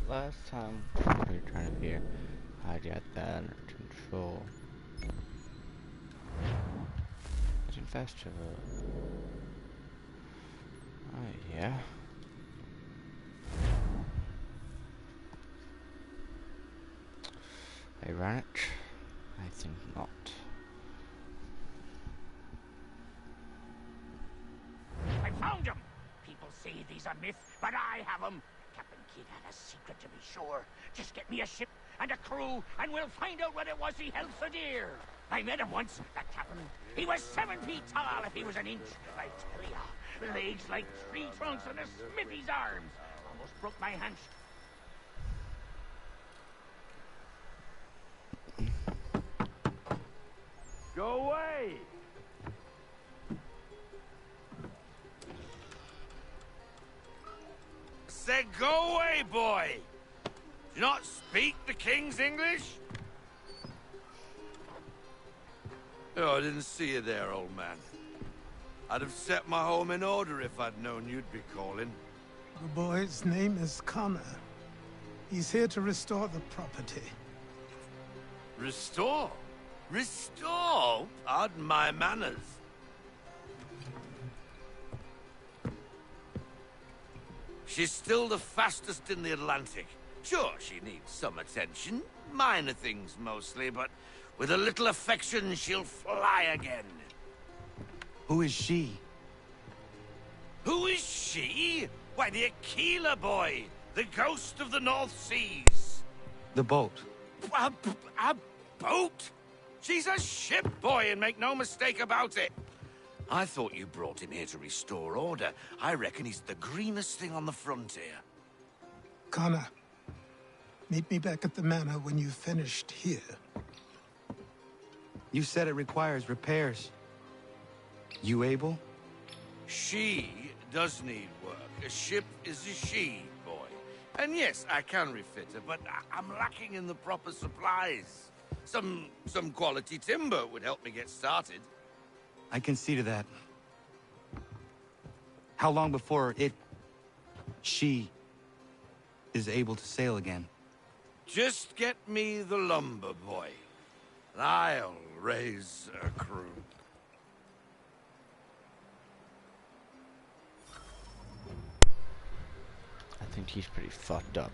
last time we were trying to figure how to get that under control. Legend Festival. Oh yeah. Ironic? I think not. I found him! People say these are myths, but I have them. Captain Kidd had a secret, to be sure. Just get me a ship and a crew, and we'll find out what it was he held so dear. I met him once, that captain. He was 7 feet tall if he was an inch. I tell ya, legs like tree trunks and a smithy's arms. Almost broke my hand. Go away! Said go away, boy! Do you not speak the King's English? Oh, I didn't see you there, old man. I'd have set my home in order if I'd known you'd be calling. The boy's name is Connor. He's here to restore the property. Restore? Restore? Pardon my manners. She's still the fastest in the Atlantic. Sure, she needs some attention. Minor things mostly, but with a little affection, she'll fly again. Who is she? Who is she? Why, the Aquila boy, the ghost of the North Seas. The boat. A boat? She's a ship, boy, and make no mistake about it. I thought you brought him here to restore order. I reckon he's the greenest thing on the frontier. Connor, meet me back at the manor when you've finished here. You said it requires repairs. You able? She does need work. A ship is a she, boy. And yes, I can refit her, but I'm lacking in the proper supplies. Some quality timber would help me get started. I can see to that. How long before she is able to sail again? Just get me the lumber, boy, and I'll raise a crew. I think he's pretty fucked up.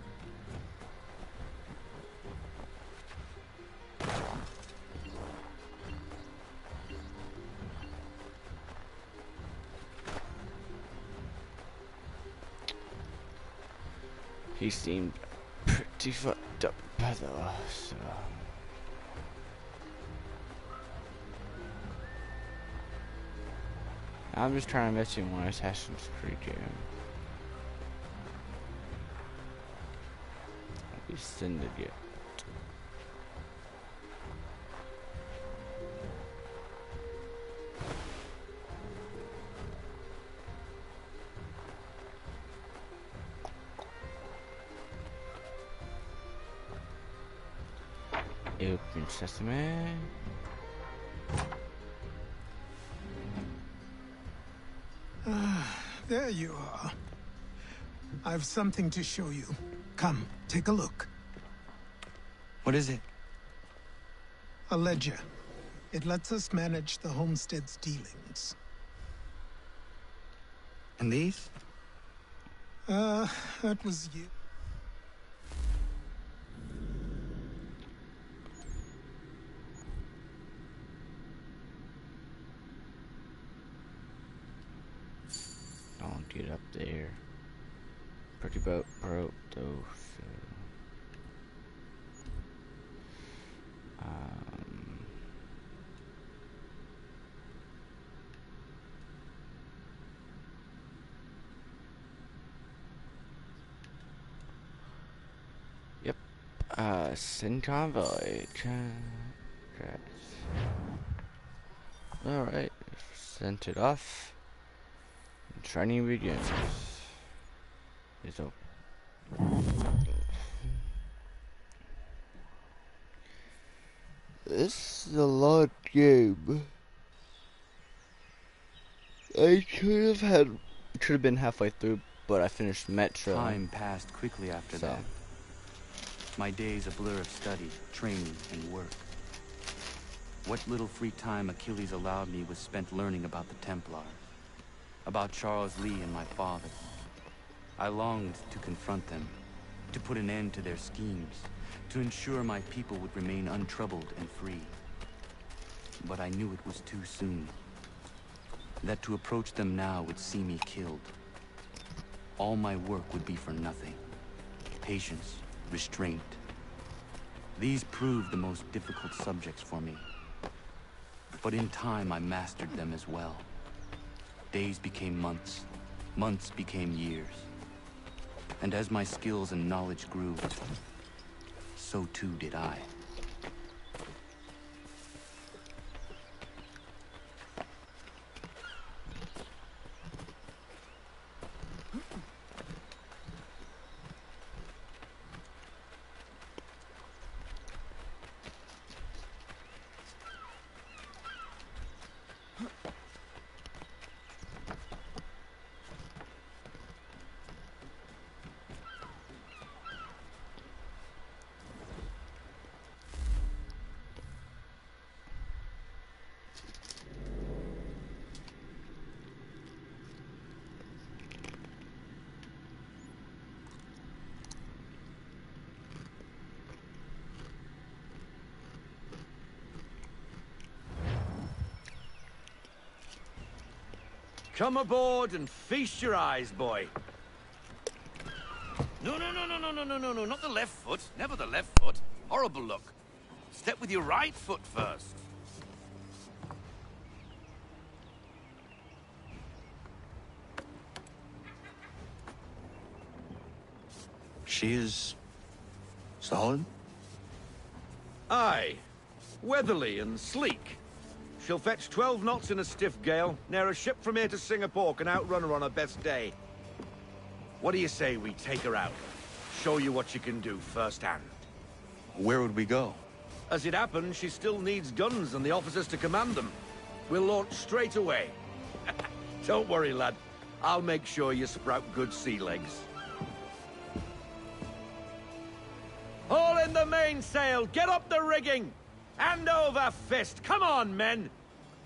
He seemed pretty fucked up, though, so... I'm just trying to miss him on Assassin's Creed game. He's Syndicate. Open sesame. There you are. I've something to show you. Come, take a look. What is it? A ledger. It lets us manage the homestead's dealings. And these? That was you. Don't get up there. Pretty boat broke though, so yep. Send convoy. Alright, sent it off. Training begins. It's over. This is a long game. I could have been halfway through, but I finished Metro. Time passed quickly after that. My days a blur of study, training, and work. What little free time Achilles allowed me was spent learning about the Templars, about Charles Lee and my father. I longed to confront them, to put an end to their schemes, to ensure my people would remain untroubled and free. But I knew it was too soon, that to approach them now would see me killed. All my work would be for nothing. Patience, restraint. These proved the most difficult subjects for me. But in time, I mastered them as well. Days became months, months became years. And as my skills and knowledge grew, so too did I. Come aboard and feast your eyes, boy. No, not the left foot. Never the left foot. Horrible look. Step with your right foot first. She is... solid? Aye. Weatherly and sleek. She'll fetch 12 knots in a stiff gale, ne'er a ship from here to Singapore can outrun her on her best day. What do you say we take her out? Show you what she can do firsthand. Where would we go? As it happens, she still needs guns and the officers to command them. We'll launch straight away. Don't worry, lad. I'll make sure you sprout good sea legs. Haul in the mainsail! Get up the rigging! Hand over fist! Come on, men!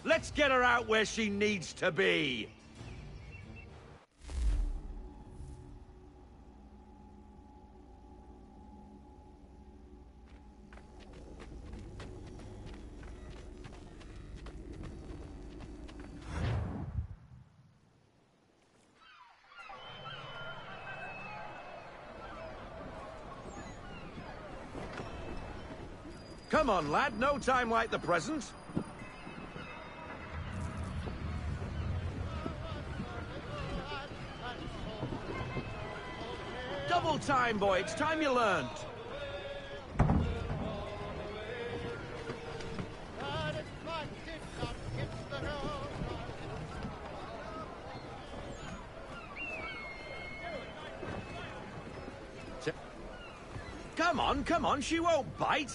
Let's get her out where she needs to be! Come on, lad. No time like the present. Double time, boy. It's time you learned. Come on. She won't bite.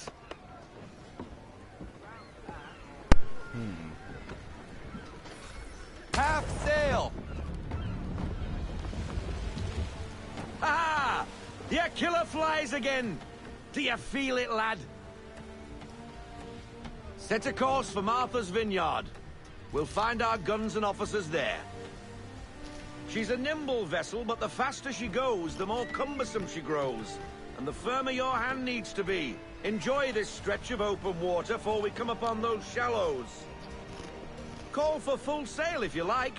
Half sail! Ah! Your killer flies again! Do you feel it, lad? Set a course for Martha's Vineyard. We'll find our guns and officers there. She's a nimble vessel, but the faster she goes, the more cumbersome she grows. And the firmer your hand needs to be. Enjoy this stretch of open water before we come upon those shallows. Call for full sail if you like.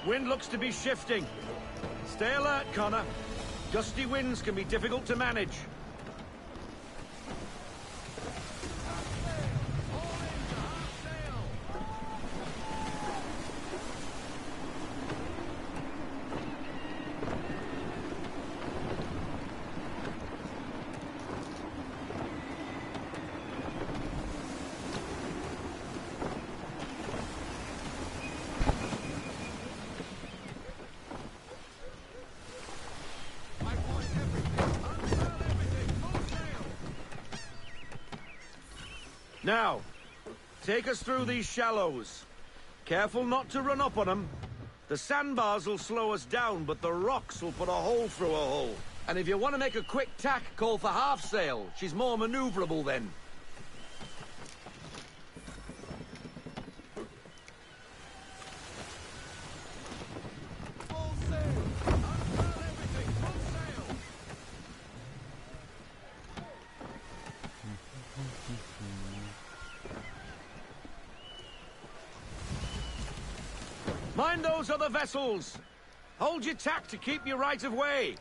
Wind looks to be shifting. Stay alert, Connor. Gusty winds can be difficult to manage. Now, take us through these shallows. Careful not to run up on them. The sandbars will slow us down, but the rocks will put a hole through a hole. And if you want to make a quick tack, call for half sail. She's more maneuverable then. Full sail! Unfurl everything! Full sail! Mind those other vessels! Hold your tack to keep your right of way!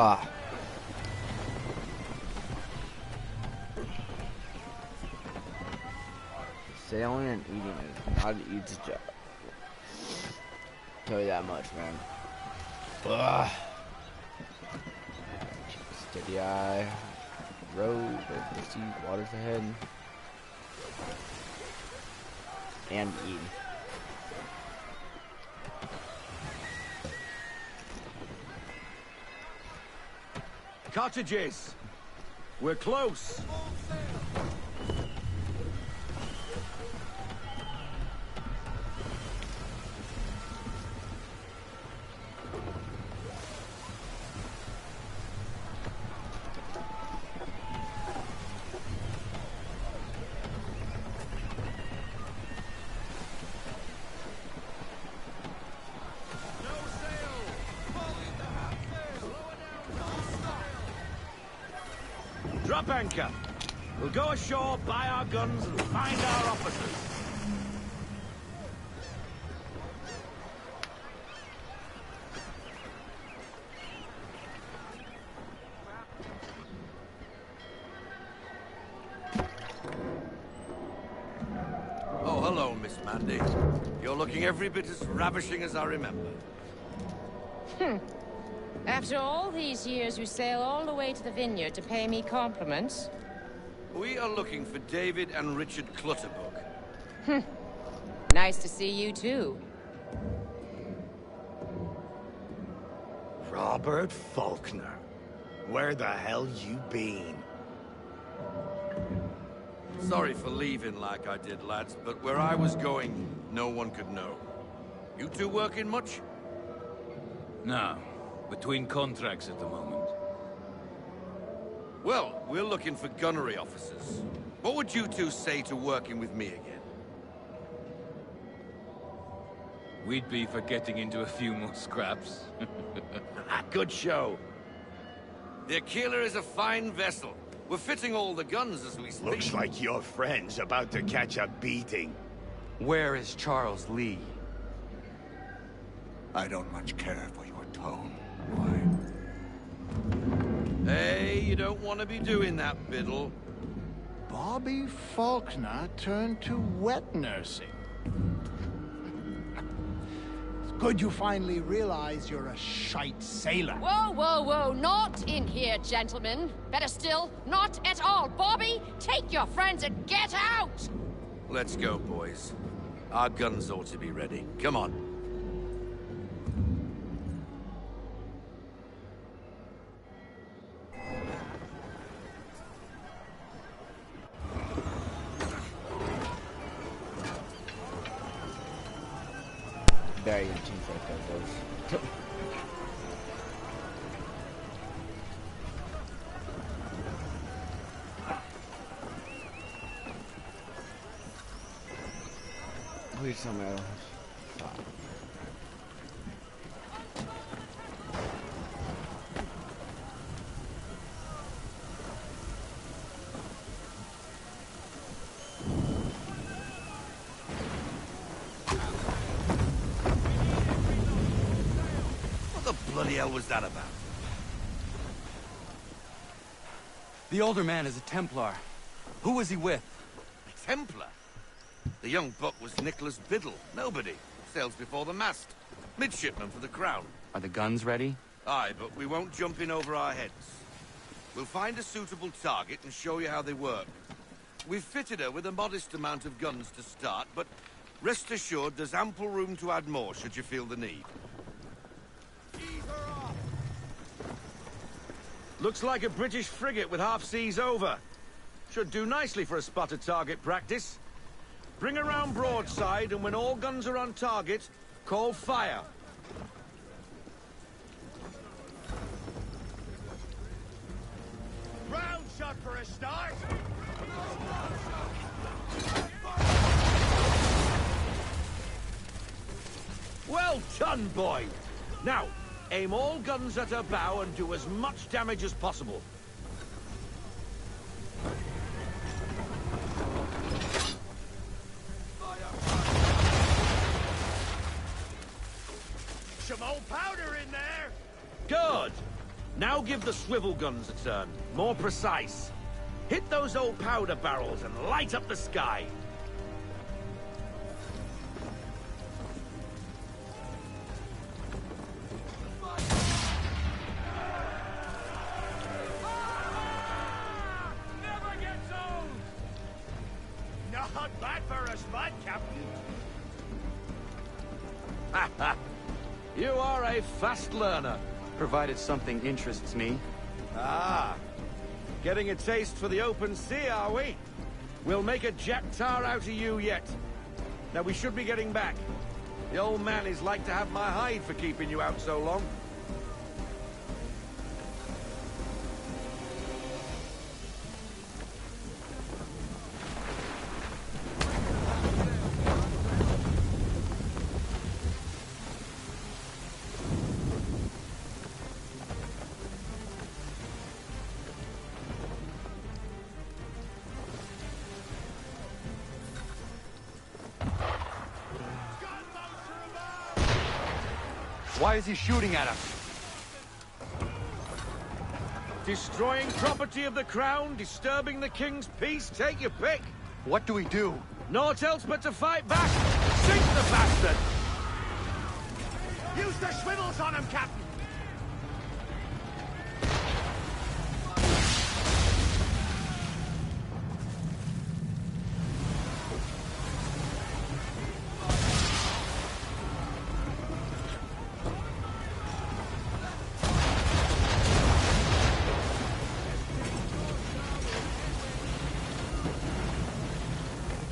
Ah. Sailing and eating is not an easy job. Tell you that much, man. Ugh. Steady eye. Road, the sea, water's ahead. And eating. Cottages! We're close! Drop anchor. We'll go ashore, buy our guns, and find our officers. Oh, hello, Miss Mandy. You're looking every bit as ravishing as I remember. After all these years, you sail all the way to the vineyard to pay me compliments? We are looking for David and Richard Clutterbuck. Nice to see you, too. Robert Faulkner. Where the hell you been? Sorry for leaving like I did, lads, but where I was going, no one could know. You two working much? No. Between contracts at the moment. Well, we're looking for gunnery officers. What would you two say to working with me again? We'd be for getting into a few more scraps. Good show. The Aquila is a fine vessel. We're fitting all the guns as we speak. Looks like your friend's about to catch a beating. Where is Charles Lee? I don't much care for your tone. Hey, you don't want to be doing that, Biddle. Bobby Faulkner turned to wet nursing. It's good you finally realize you're a shite sailor. Whoa, whoa, whoa, not in here, gentlemen. Better still, not at all. Bobby, take your friends and get out! Let's go, boys. Our guns ought to be ready. Come on. Very intense like that goes. Wait somewhere else. bloody hell was that about? The older man is a Templar. Who was he with? A Templar? The young buck was Nicholas Biddle. Nobody. Sails before the mast. Midshipman for the Crown. Are the guns ready? Aye, but we won't jump in over our heads. We'll find a suitable target and show you how they work. We've fitted her with a modest amount of guns to start, but rest assured there's ample room to add more should you feel the need. Ease her off. Looks like a British frigate with half seas over. Should do nicely for a spotted target practice. Bring her round broadside, and when all guns are on target, call fire. Round shot for a start. Well done, boy! Now, aim all guns at her bow and do as much damage as possible. Some old powder in there. Good! Now give the swivel guns a turn. More precise. Hit those old powder barrels and light up the sky. Never gets old. Not bad for a spud, Captain. You are a fast learner. Provided something interests me. Ah, getting a taste for the open sea, are we? We'll make a Jack Tar out of you yet. Now we should be getting back. The old man is like to have my hide for keeping you out so long. Why is he shooting at us? Destroying property of the crown, disturbing the king's peace, take your pick. What do we do? Naught else but to fight back. Sink the bastard! Use the swivels on him, Captain.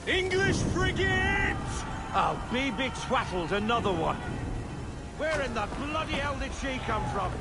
English frigate! I'll be betwattled, another one. Where in the bloody hell did she come from?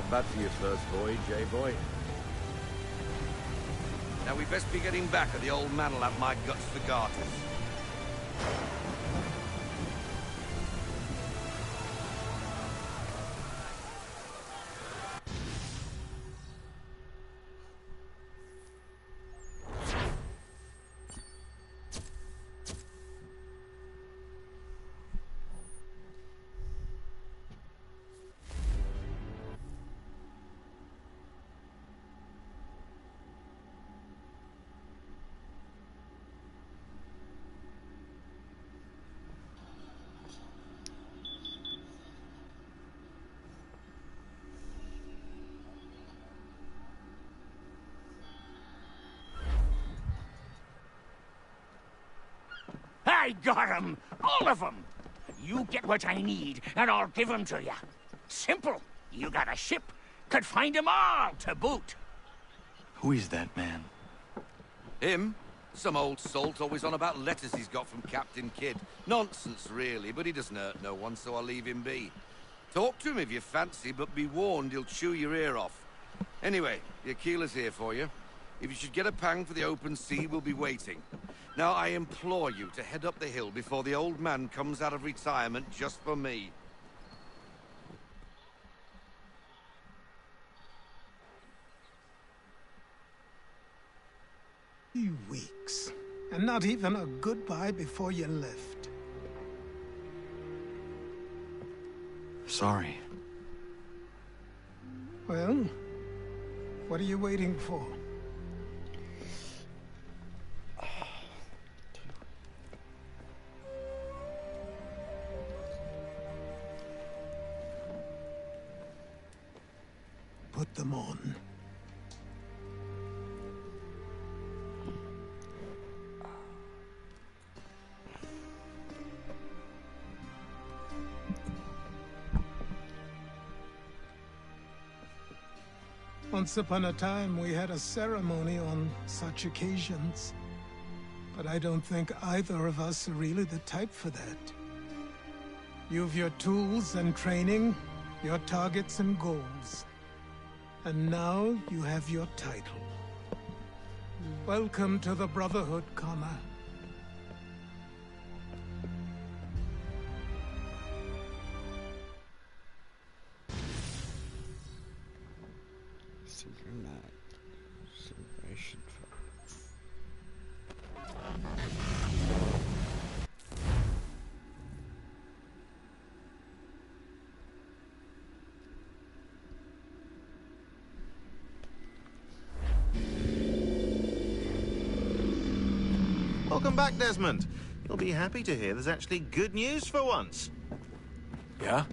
Not bad for your first voyage, eh, boy? Now we best be getting back, or the old man'll have my guts for garters. I got 'em! All of 'em! You get what I need, and I'll give 'em to you. Simple. You got a ship, could find 'em all to boot. Who is that man? Him? Some old salt always on about letters he's got from Captain Kidd. Nonsense, really, but he doesn't hurt no one, so I'll leave him be. Talk to him if you fancy, but be warned he'll chew your ear off. Anyway, the Aquila's here for you. If you should get a pang for the open sea, we'll be waiting. Now, I implore you to head up the hill before the old man comes out of retirement just for me. Few weeks, and not even a goodbye before you left. Sorry. Well, what are you waiting for? Put them on. Once upon a time, we had a ceremony on such occasions. But I don't think either of us are really the type for that. You've your tools and training, your targets and goals. And now you have your title. Welcome to the Brotherhood, Connor. Celebration. Welcome back, Desmond. You'll be happy to hear there's actually good news for once. Yeah?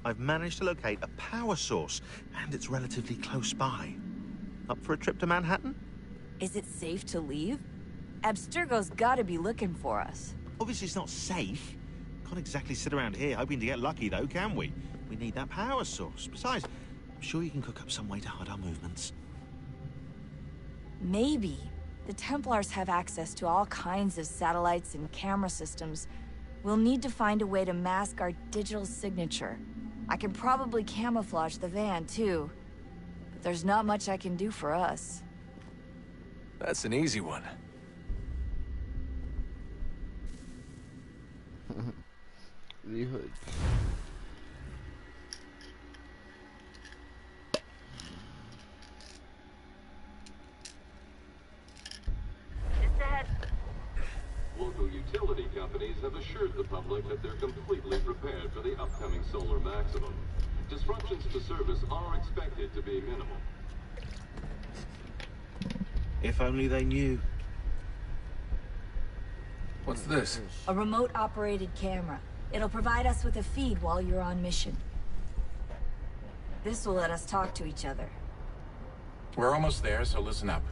I've managed to locate a power source, and it's relatively close by. Up for a trip to Manhattan? Is it safe to leave? Abstergo's gotta be looking for us. Obviously it's not safe. Can't exactly sit around here hoping to get lucky, though, can we? We need that power source. Besides, I'm sure you can cook up some way to hide our movements. Maybe. The Templars have access to all kinds of satellites and camera systems. We'll need to find a way to mask our digital signature. I can probably camouflage the van, too. But there's not much I can do for us. That's an easy one. The hood. Local utility companies have assured the public that they're completely prepared for the upcoming solar maximum. Disruptions to service are expected to be minimal. If only they knew. What's this? A remote-operated camera. It'll provide us with a feed while you're on mission. This will let us talk to each other. We're almost there, so listen up.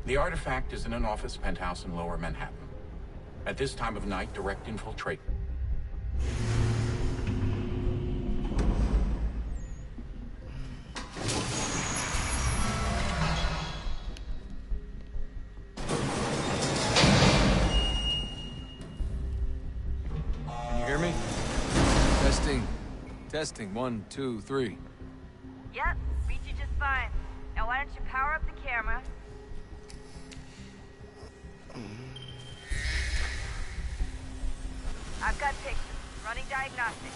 The artifact is in an office penthouse in Lower Manhattan. At this time of night, direct infiltrate. Can you hear me? Testing. Testing. 1, 2, 3. Yep, reach you just fine. Now why don't you power up the camera? I've got pictures. Running diagnostics.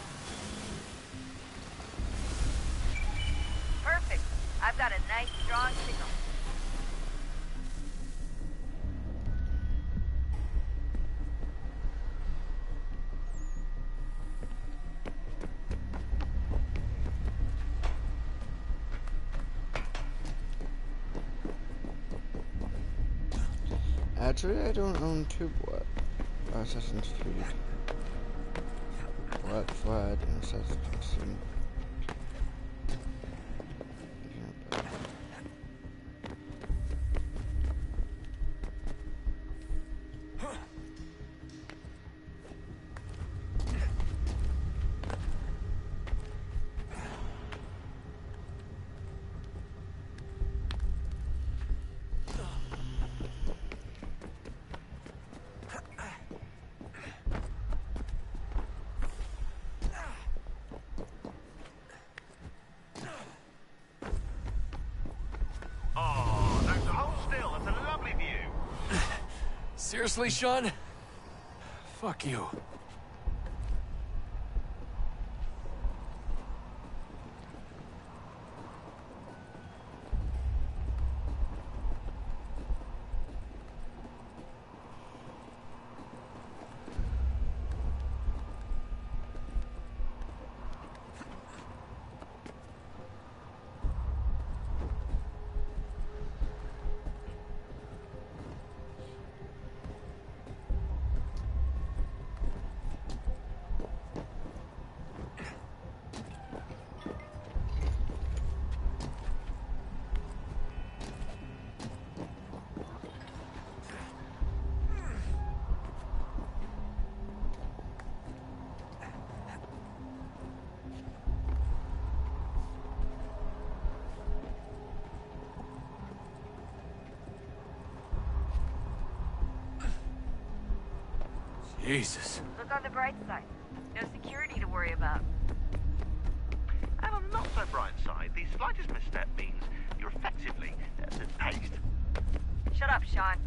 Perfect. I've got a nice, strong signal. Actually, I don't own two Assassin's Creed. Black Flag and Assassin's Creed. Seriously, Sean? Fuck you. Jesus. Look on the bright side. No security to worry about. And on the not so bright side, the slightest misstep means you're effectively paced. Shut up, Sean.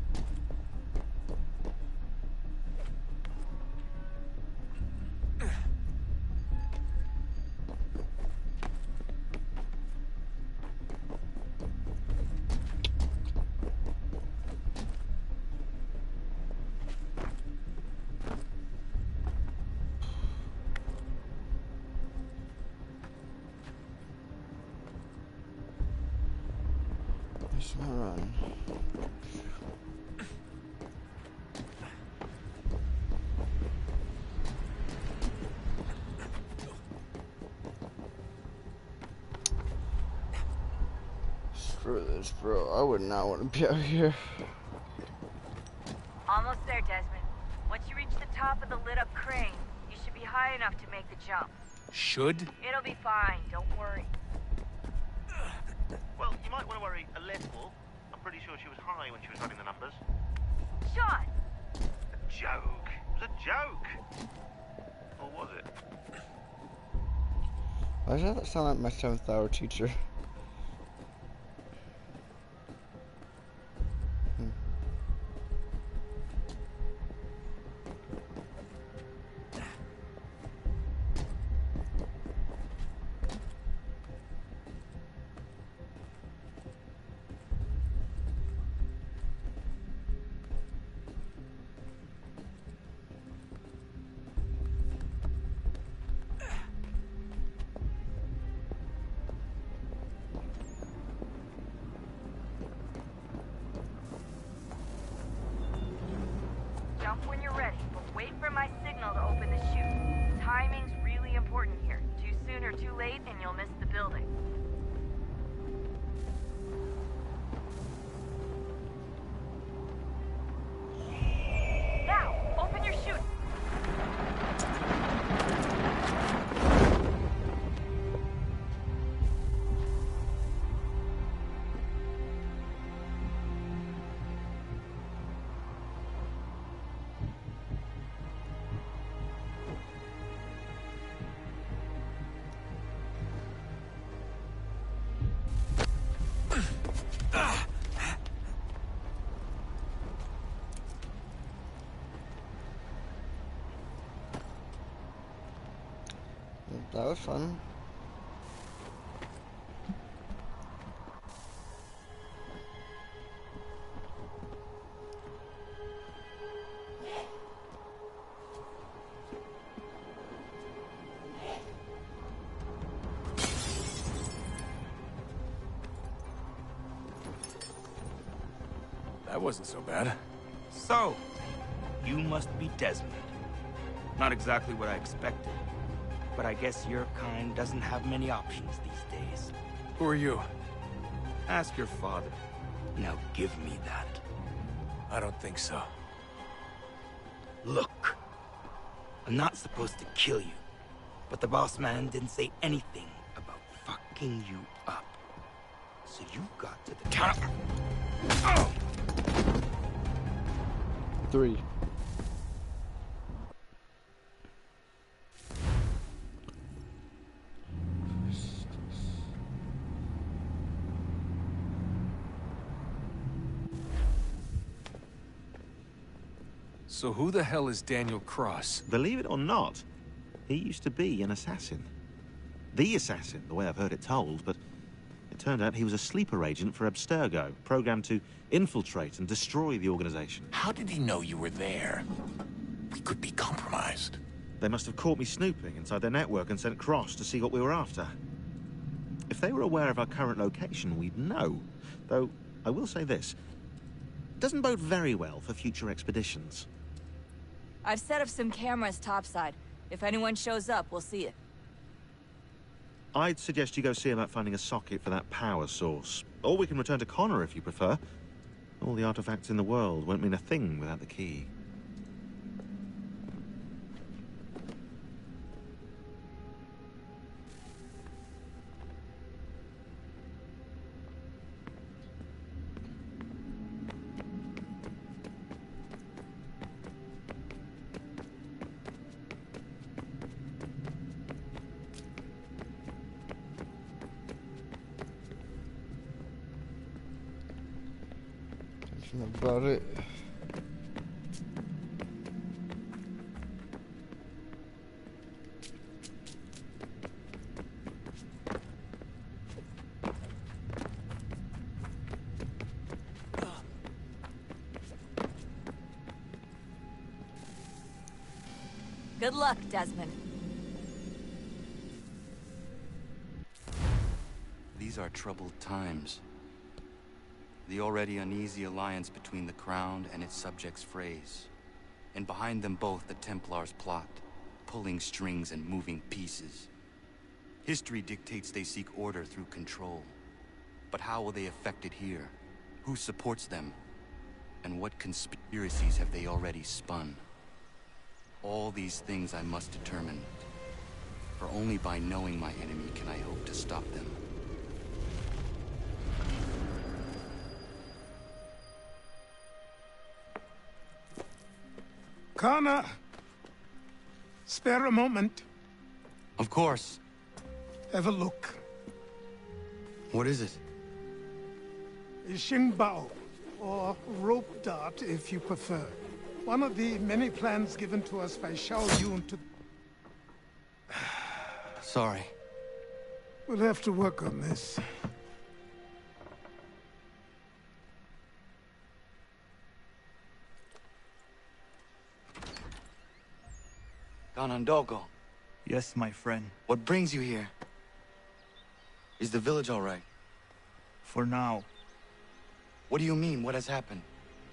It's not run. Screw this, bro. I would not want to be out here. Almost there, Desmond. Once you reach the top of the lit-up crane, you should be high enough to make the jump. Should? It'll be fine. Don't worry. Well, you might want to worry a little. I'm pretty sure she was high when she was running the numbers. Sean! A joke. It was a joke. Or was it? Why does that sound like my 7th hour teacher? Jump when you're ready, but wait for my signal to open the chute. Timing's really important here. Too soon or too late, and you'll miss the building. Now, open your chute. that was fun. That wasn't so bad. So, you must be Desmond. Not exactly what I expected, but I guess your kind doesn't have many options these days. Who are you? Ask your father. Now give me that. I don't think so. Look, I'm not supposed to kill you, but the boss man didn't say anything about fucking you up. So you got to the count of... Oh! 3. So who the hell is Daniel Cross? Believe it or not, he used to be an assassin. The assassin, the way I've heard it told, but it turned out he was a sleeper agent for Abstergo, programmed to infiltrate and destroy the organization. How did he know you were there? We could be compromised. They must have caught me snooping inside their network and sent Cross to see what we were after. If they were aware of our current location, we'd know. Though, I will say this. It doesn't bode very well for future expeditions. I've set up some cameras topside. If anyone shows up, we'll see it. I'd suggest you go see about finding a socket for that power source. Or we can return to Connor if you prefer. All the artifacts in the world won't mean a thing without the key. About it. Good luck, Desmond. These are troubled times. The already uneasy alliance between the Crown and its subjects frays. And behind them both the Templars plot, pulling strings and moving pieces. History dictates they seek order through control. But how will they affect it here? Who supports them? And what conspiracies have they already spun? All these things I must determine. For only by knowing my enemy can I hope to stop them. Connor! Spare a moment. Of course. Have a look. What is it? A Xingbao, or rope dart if you prefer. One of the many plans given to us by Xiao Yun to... Sorry. We'll have to work on this. Ganondogo. Yes, my friend. What brings you here? Is the village all right? For now. What do you mean? What has happened?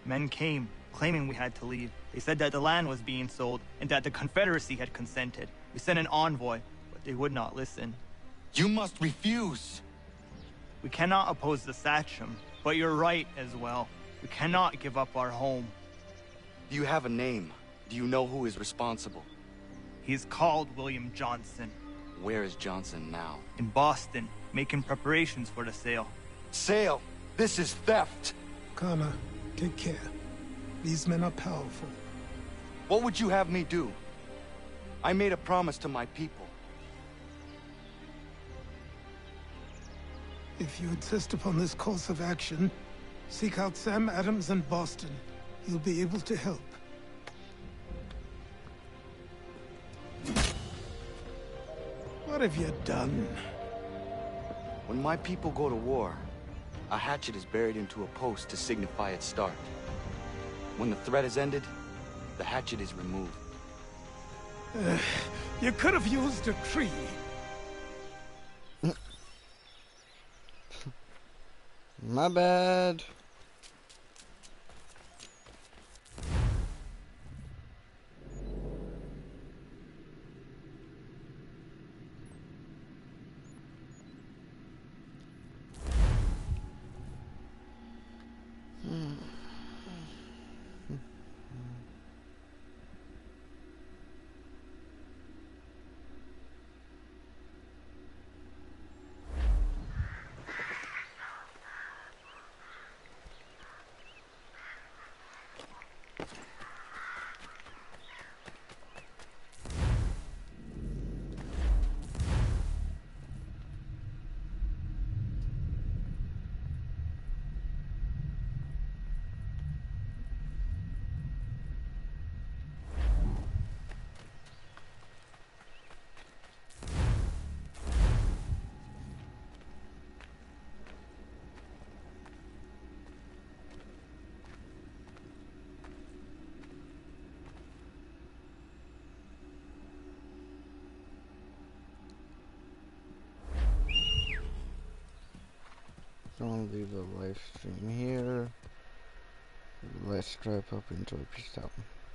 Men came, claiming we had to leave. They said that the land was being sold, and that the Confederacy had consented. We sent an envoy, but they would not listen. You must refuse! We cannot oppose the Sachem, but you're right as well. We cannot give up our home. Do you have a name? Do you know who is responsible? He's called William Johnson. Where is Johnson now? In Boston, making preparations for the sale. Sale? This is theft! Connor, take care. These men are powerful. What would you have me do? I made a promise to my people. If you insist upon this course of action, seek out Sam Adams in Boston. He'll be able to help. What have you done? When my people go to war, a hatchet is buried into a post to signify its start. When the threat is ended, the hatchet is removed. You could have used a tree. My bad. Gonna leave the live stream here. Let's wrap up. Enjoy. Peace out.